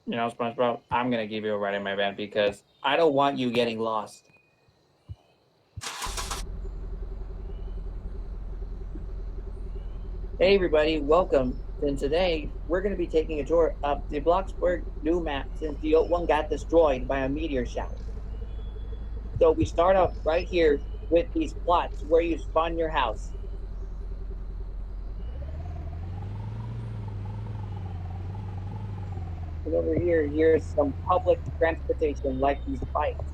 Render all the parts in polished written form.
SpongeBob, I'm gonna give you a ride in my van because I don't want you getting lost. Hey everybody, welcome. And today we're gonna be taking a tour of the Bloxburg new map since the old one got destroyed by a meteor shower. So we start off right here with these plots where you spawn your house. And over here, here's some public transportation like these bikes.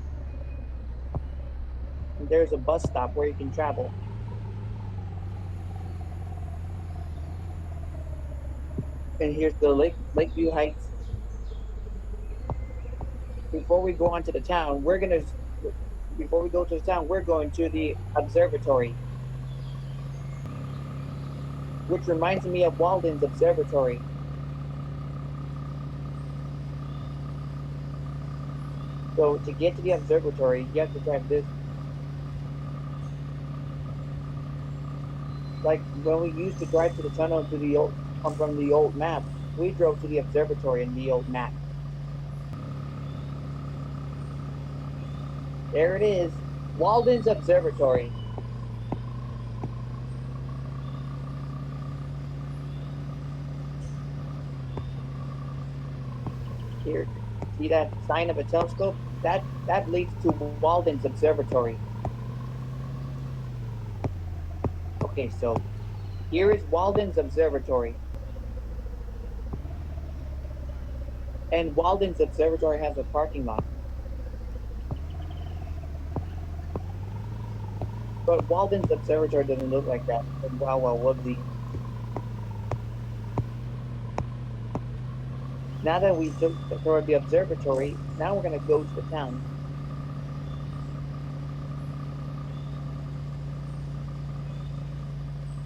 And there's a bus stop where you can travel. And here's the Lakeview Heights. Before we go on to the town, before we go to the town, we're going to the observatory, which reminds me of Walden's Observatory. So to get to the observatory, you have to drive this. Like when we used to drive to the tunnel to the old from the old map, we drove to the observatory in the old map. There it is, Walden's Observatory. Here, see that sign of a telescope? That leads to Walden's Observatory. Okay, so here is Walden's Observatory. And Walden's Observatory has a parking lot. But Walden's Observatory doesn't look like that. Wow, wow, whoopsie. Now that we took toward the observatory, now we're going to go to the town.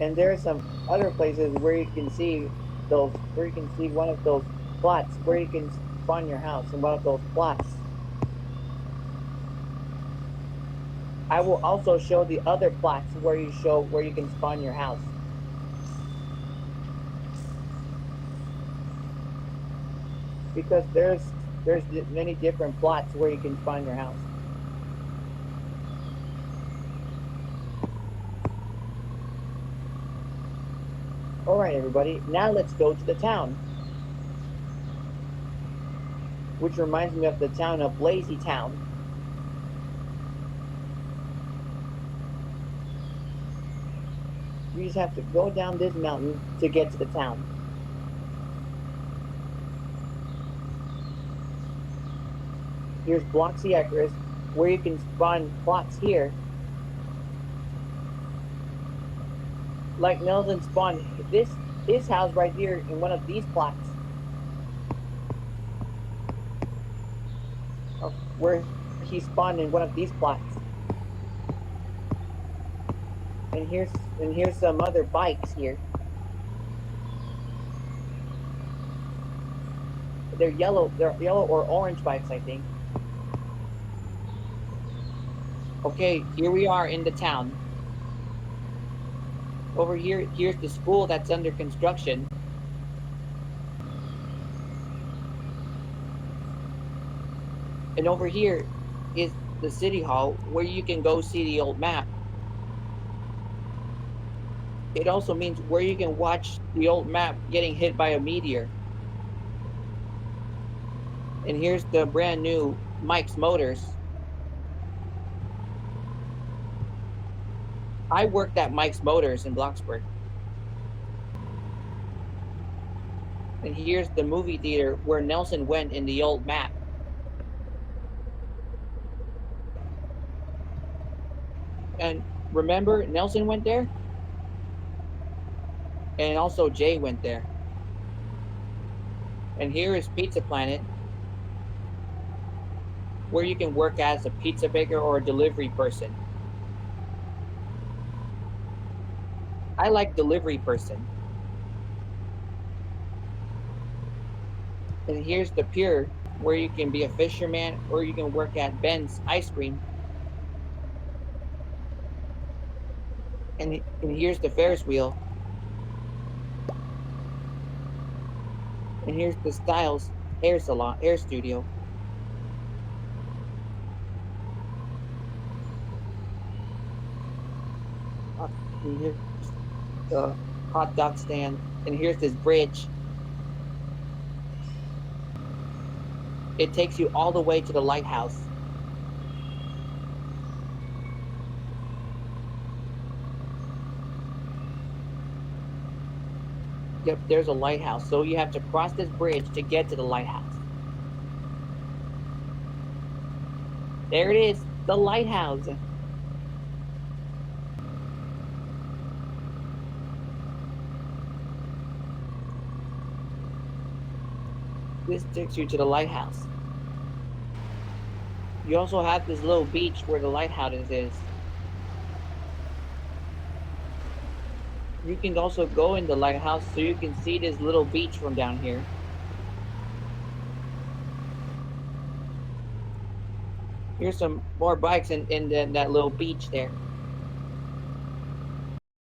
And there are some other places where you can see one of those plots where you can spawn your house in one of those plots. I will also show the other plots where you can spawn your house. Because there's many different plots where you can spawn your house. Alright everybody, now let's go to the town. Which reminds me of the town of Lazy Town. You just have to go down this mountain to get to the town. Here's Bloxburg, where you can spawn plots here. Like Nelson spawned his house right here in one of these plots. Where he spawned in one of these plots. And here's some other bikes here. They're yellow or orange bikes, I think. Okay, here we are in the town. Over here's the school that's under construction. And over here is the city hall where you can go see the old map. It also means where you can watch the old map getting hit by a meteor. And here's the brand new Mike's Motors. I worked at Mike's Motors in Bloxburg. And here's the movie theater where Nelson went in the old map. And remember, Nelson went there? And also Jay went there. And here is Pizza Planet, where you can work as a pizza baker or a delivery person. I like delivery person. And here's the pier, where you can be a fisherman or you can work at Ben's Ice Cream. And here's the Ferris wheel. And here's the Styles, hair salon, hair studio. And here's the hot dog stand, and here's this bridge. It takes you all the way to the lighthouse. Yep, there's a lighthouse. So you have to cross this bridge to get to the lighthouse. There it is, the lighthouse. This takes you to the lighthouse. You also have this little beach where the lighthouse is. You can also go in the lighthouse so you can see this little beach from down here. Here's some more bikes in that little beach there.